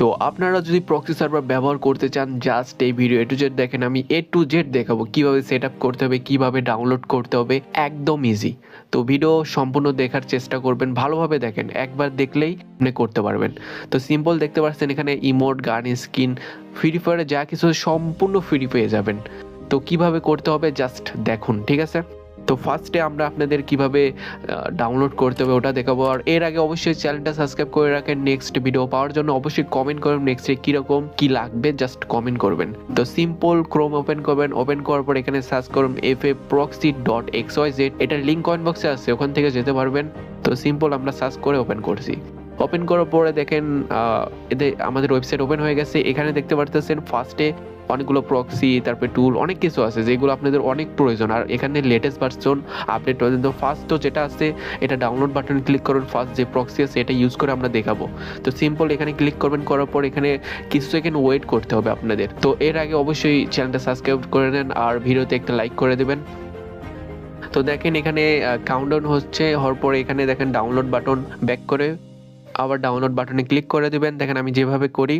তো আপনারা যদি প্রক্সি সার্ভার ব্যবহার করতে চান, জাস্ট এই ভিডিও A to Z দেখেন। আমি A to Z দেখাবো কিভাবে সেট আপ করতে হবে, কিভাবে ডাউনলোড করতে হবে, একদম ইজি। তো ভিডিও সম্পূর্ণ দেখার চেষ্টা করবেন, ভালোভাবে দেখেন, একবার দেখলেই আপনি করতে পারবেন। তো সিম্পল দেখতে পাচ্ছেন এখানে ইমোট, গান, স্কিন, ফ্রি ফায়ারে যা কিছু সম্পূর্ণ ফ্রি পেয়ে যাবেন। তো কিভাবে করতে হবে জাস্ট দেখুন, ঠিক আছে। তো ফার্স্টে আমরা আপনাদের কিভাবে ডাউনলোড করতে হবে ওটা দেখাবো। আর এর আগে অবশ্যই চ্যানেলটা সাবস্ক্রাইব করে রাখেন নেক্সট ভিডিও পাওয়ার জন্য। অবশ্যই কমেন্ট করবেন নেক্সটে কীরকম কী লাগবে, জাস্ট কমেন্ট করবেন। তো সিম্পল ক্রোম ওপেন করবেন, ওপেন করার পর এখানে সার্চ করুন faproxy.xyz, এটার লিঙ্ক কমেন্ট বক্সে আছে, ওখান থেকে যেতে পারবেন। তো সিম্পল আমরা সার্চ করে ওপেন করছি। ওপেন করার পরে দেখেন এতে আমাদের ওয়েবসাইট ওপেন হয়ে গেছে। এখানে দেখতে পারতেছেন ফার্স্টে অনেকগুলো প্রক্সি, তারপরে টুল, অনেক কিছু আছে যেগুলো আপনাদের অনেক প্রয়োজন। আর এখানে লেটেস্ট ভার্সন আপডেট হয়েছে। তো ফার্স্ট তো যেটা আছে এটা ডাউনলোড বাটন ক্লিক করুন, ফার্স্ট যে প্রক্সি আছে এটা ইউজ করে আমরা দেখাবো। তো সিম্পল এখানে ক্লিক করবেন, করার পর এখানে কিছু সেকেন্ড ওয়েট করতে হবে আপনাদের। তো এর আগে অবশ্যই চ্যানেলটা সাবস্ক্রাইব করে নেন আর ভিডিওতে একটা লাইক করে দেবেন। তো দেখেন এখানে কাউন্টডাউন হচ্ছে, হওয়ার পরে এখানে দেখেন ডাউনলোড বাটন, ব্যাক করে আবার ডাউনলোড বাটনে ক্লিক করে দেবেন। দেখেন আমি যেভাবে করি।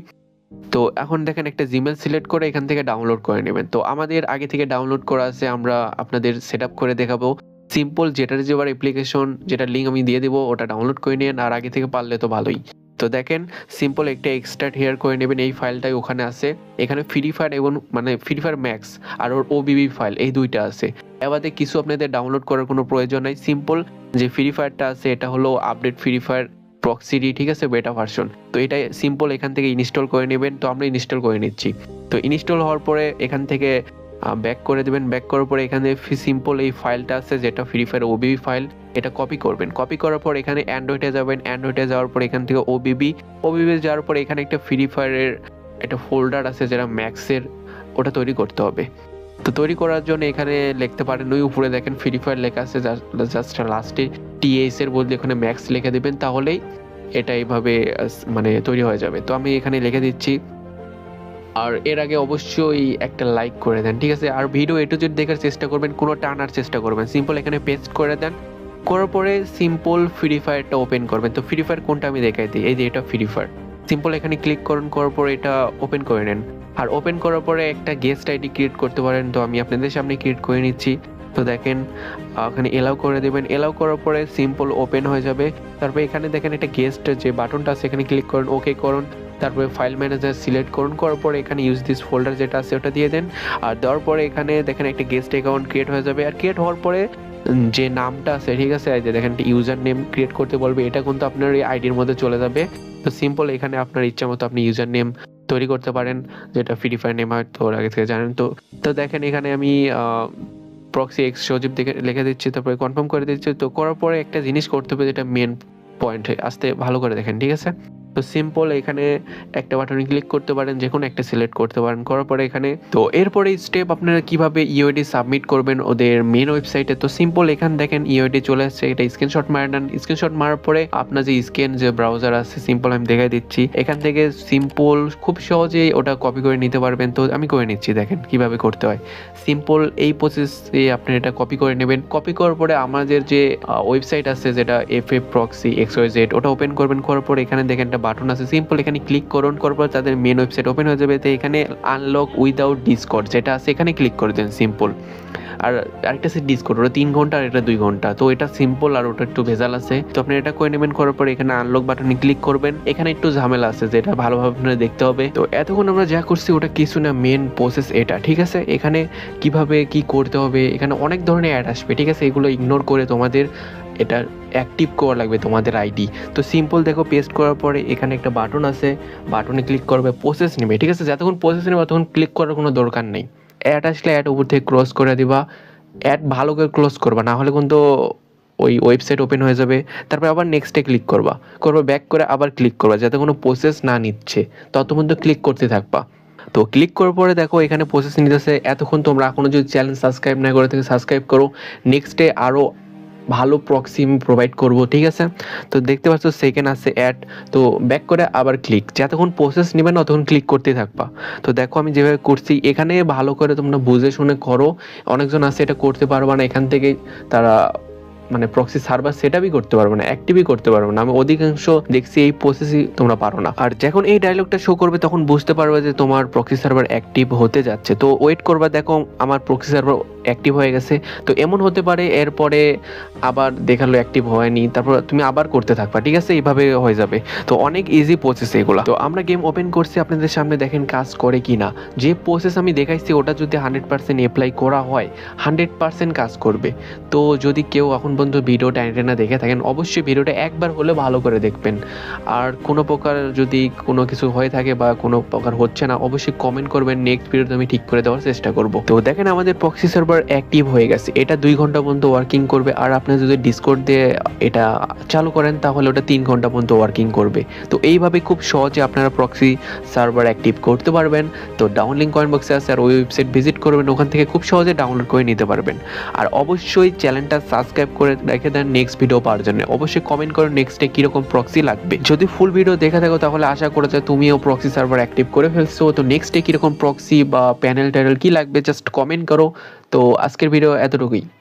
তো এখন দেখেন একটা জিমেল সিলেক্ট করে এখান থেকে ডাউনলোড করে নেবেন। তো আমাদের আগে থেকে ডাউনলোড করা আছে, আমরা আপনাদের সেট আপ করে দেখাবো। সিম্পল যেটার যেবার অ্যাপ্লিকেশন, যেটার লিঙ্ক আমি দিয়ে দেবো ওটা ডাউনলোড করে নিন, আর আগে থেকে পারলে তো ভালোই। তো দেখেন সিম্পল একটা এক্সট্রাক্ট হেয়ার করে নেবেন, এই ফাইলটাই ওখানে আছে। এখানে ফ্রি ফায়ার এবং মানে ফ্রি ফায়ার ম্যাক্স আর ওর ওবিবি ফাইল, এই দুইটা আছে। এবারে কিছু আপনাদের ডাউনলোড করার কোনো প্রয়োজন নাই। সিম্পল যে ফ্রি ফায়ারটা আছে এটা হলো আপডেট ফ্রি ফায়ার প্রক্সিডি, ঠিক আছে, বেটা ভার্সন। তো এটা সিম্পল এখান থেকে ইনস্টল করে নেবেন। তো আমরা ইনস্টল করে নিচ্ছি। তো ইনস্টল হওয়ার পরে এখান থেকে ব্যাক করে দেবেন। ব্যাক করার পরে এখানে সিম্পল এই ফাইলটা আছে যেটা ফ্রি ফায়ার ওবিবি ফাইল, এটা কপি করবেন। কপি করার পর এখানে অ্যান্ড্রয়েডে যাবেন, অ্যান্ড্রয়েডে যাওয়ার পর এখান থেকে ওবিবি যাওয়ার পর এখানে একটা ফ্রি ফায়ারের একটা ফোল্ডার আছে যেটা ম্যাক্সের, ওটা তৈরি করতে হবে। তো তৈরি করার জন্য এখানে লিখতে পারেন, ওই উপরে দেখেন ফ্রি ফায়ার লেখা আছে, জাস্ট লাস্টে টিএস এর বদলে এখানে ম্যাক্স লিখে দেবেন, তাহলেই এটা এইভাবে মানে তৈরি হয়ে যাবে। তো আমি এখানে লিখে দিচ্ছি। আর এর আগে অবশ্যই একটা লাইক করে দেন, ঠিক আছে। আর ভিডিও A to Z দেখার চেষ্টা করবেন, কোনো টানার চেষ্টা করবেন। সিম্পল এখানে পেস্ট করে দেন, করার পরে সিম্পল ফ্রি ফায়ারটা ওপেন করবেন। তো ফ্রি ফায়ার কোনটা আমি দেখাই দিই, এই যে এটা ফ্রি ফায়ার। সিম্পল এখানে ক্লিক করুন, করার পরে এটা ওপেন করে নেন। আর ওপেন করার পরে একটা গেস্ট আইডি ক্রিয়েট করতে পারেন। তো আমি আপনাদের সামনে ক্রিয়েট করে নিচ্ছি। তো দেখেন এখানে এলাও করে দেবেন। এলাও করার পরে সিম্পল ওপেন হয়ে যাবে। তারপরে এখানে দেখেন একটা গেস্ট যে বাটনটা আছে এখানে ক্লিক করুন, ওকে করুন। তারপরে ফাইল ম্যানেজার সিলেক্ট করুন, করার পরে এখানে ইউজ দিস ফোল্ডার যেটা আছে ওটা দিয়ে দেন। আর দেওয়ার পরে এখানে দেখেন একটা গেস্ট অ্যাকাউন্ট ক্রিয়েট হয়ে যাবে। আর ক্রিয়েট হওয়ার পরে যে নামটা আছে, ঠিক আছে, এই যে দেখেন ইউজার নেম ক্রিয়েট করতে বলবে, এটা কিন্তু আপনার এই আইডির মধ্যে চলে যাবে। তো সিম্পল এখানে আপনার ইচ্ছা মতো আপনি ইউজার নেম তৈরি করতে পারেন, যেটা ফ্রি ফায়ার নেম হয়, তো আগে থেকে জানেন। তো তো দেখেন এখানে আমি প্রক্সি এক্স সজীব দেখে লিখে দিচ্ছি, তারপরে কনফার্ম করে দিচ্ছি। তো করার পরে একটা জিনিস করতে হবে যেটা মেন পয়েন্ট, আসতে ভালো করে দেখেন, ঠিক আছে। তো সিম্পল এখানে একটা বাটনে ক্লিক করতে পারেন, যে কোনো একটা সিলেক্ট করতে পারেন, করার পরে এখানে তো এরপরে স্টেপ আপনারা কিভাবে ইউআইডি সাবমিট করবেন ওদের মেন ওয়েবসাইটে। তো সিম্পল এখানে দেখেন ইউআইডি চলে আসছে, এটা স্ক্রিনশট মারে নেন। স্ক্রিনশট মারার পরে আপনার যে স্ক্যান যে ব্রাউজার আছে, সিম্পল আমি দেখাই দিচ্ছি, এখান থেকে সিম্পল খুব সহজেই ওটা কপি করে নিতে পারবেন। তো আমি করে নিচ্ছি, দেখেন কিভাবে করতে হয়। সিম্পল এই প্রসেসে আপনি এটা কপি করে নেবেন। কপি করার পরে আমাদের যে ওয়েবসাইট আছে যেটা faproxy.xyz, ওটা ওপেন করবেন। করার পরে এখানে দেখেন একটা বাটন আছে, সিম্পল এখানে ক্লিক করুন, করার পর তাদের মেন ওয়েবসাইট ওপেন হয়ে যাবে। তো এখানে আনলক উইদাউট ডিসকর্ড যেটা আছে এখানে ক্লিক করে দেন সিম্পল। আর আরেকটা আছে ডিসকর্ড, ওটা 3 ঘন্টা আর এটা 2 ঘন্টা। তো এটা সিম্পল আর ওটা একটু ভেজাল আছে। তো আপনি এটা করে নেবেন, করার পরে এখানে আনলক বাটনে ক্লিক করবেন। এখানে একটু ঝামেলা আছে যেটা ভালোভাবে আপনারা দেখতে হবে। তো এতক্ষণ আমরা যা করছি ওটা কিছু না, মেন প্রসেস এটা, ঠিক আছে। এখানে কিভাবে কি করতে হবে, এখানে অনেক ধরনের অ্যাড আসবে, ঠিক আছে। এগুলো ইগনোর করে তোমাদের এটা অ্যাক্টিভ করা লাগবে তোমাদের আইডি। তো সিম্পল দেখো পেস্ট করার পরে এখানে একটা বাটন আছে, বাটনে ক্লিক করবে, প্রসেস নেবে, ঠিক আছে। যতক্ষণ প্রসেস নেবে ততক্ষণ ক্লিক করার কোনো দরকার নেই। অ্যাড আসলে অ্যাড উপর থেকে ক্লোজ করে দিবা। অ্যাড ভালো করে ক্লোজ করবা, না হলে কিন্তু ওই ওয়েবসাইট ওপেন হয়ে যাবে। তারপর আবার নেক্সটে ক্লিক করবা, ব্যাক করে আবার ক্লিক করবা, যাতে কোনো প্রসেস না নিচ্ছে ততক্ষণ তো ক্লিক করতে থাকবা। তো ক্লিক করার পরে দেখো এখানে প্রসেস নিতেছে। এতক্ষণ তোমরা এখনো যদি চ্যানেল সাবস্ক্রাইব না করে থেকে সাবস্ক্রাইব করো, নেক্সটে আরও ভালো প্রক্সি আমি প্রোভাইড করব, ঠিক আছে। তো দেখতে পাচ্ছ সেকেন্ড আছে অ্যাড। তো ব্যাক করে আবার ক্লিক, যতক্ষণ প্রসেস নেবে না ততক্ষণ ক্লিক করতে থাকবা। তো দেখো আমি যেভাবে করছি, এখানে ভালো করে তোমরা বুঝে শুনে করো। অনেকজন আছে এটা করতে পারবা না, এখান থেকে তারা মানে প্রক্সি সার্ভার সেটআপই করতে পারবে না, অ্যাক্টিভই করতে পারবে না। আমি অধিকাংশ দেখছি এই প্রসেসই তোমরা পারো না। আর যখন এই ডায়লগটা শো করবে তখন বুঝতে পারবে যে তোমার প্রক্সি সার্ভার অ্যাক্টিভ হতে যাচ্ছে। তো ওয়েট করবা, দেখো আমার প্রক্সি সার্ভার অ্যাক্টিভ হয়ে গেছে। তো এমন হতে পারে এরপরে আবার দেখালো অ্যাক্টিভ হয়নি, তারপর তুমি আবার করতে থাকবা, ঠিক আছে, এইভাবে হয়ে যাবে। তো অনেক ইজি প্রসেস এগুলা। তো আমরা গেম ওপেন করছি, আপনাদের সামনে দেখেন কাজ করে কি না। যে প্রসেস আমি দেখাইছি ওটা যদি 100% অ্যাপ্লাই করা হয় 100% কাজ করবে। তো যদি কেউ এখন পর্যন্ত ভিডিওটা না দেখে থাকেন অবশ্যই ভিডিওটা একবার হলে ভালো করে দেখবেন। আর কোনো প্রকার যদি কোনো কিছু হয়ে থাকে বা কোনো প্রকার হচ্ছে না অবশ্যই কমেন্ট করবেন, নেক্সট ভিডিওতে আমি ঠিক করে দেওয়ার চেষ্টা করব। তো দেখেন আমাদের প্রক্সি সার্ভার অ্যাক্টিভ হয়ে গেছে, এটা 2 ঘন্টা পর্যন্ত ওয়ার্কিং করবে। আর আপনি যদি ডিসকর্ড দিয়ে এটা চালু করেন তাহলে ওটা 3 ঘন্টা পর্যন্ত ওয়ার্কিং করবে। তো এইভাবে খুব সহজে আপনারা প্রক্সি সার্ভার অ্যাক্টিভ করতে পারবেন। তো ডাউন লিঙ্ক কমেন্ট বক্সে আছে, আর ওই ওয়েবসাইট ভিজিট করবেন, ওখান থেকে খুব সহজে ডাউনলোড করে নিতে পারবেন। আর অবশ্যই চ্যানেলটা সাবস্ক্রাইব করে রেখে দেন নেক্সট ভিডিও পাওয়ার জন্য। অবশ্যই কমেন্ট করুন নেক্সটে কিরকম প্রক্সি লাগবে। যদি ফুল ভিডিও দেখে থাকো তাহলে আশা করা যায় তুমিও প্রক্সি সার্ভার অ্যাক্টিভ করে ফেলছো। তো নেক্সটে কিরকম প্রক্সি বা প্যানেল ট্যানেল কি লাগবে জাস্ট কমেন্ট করো। তো আজকের ভিডিও এতটুকুই।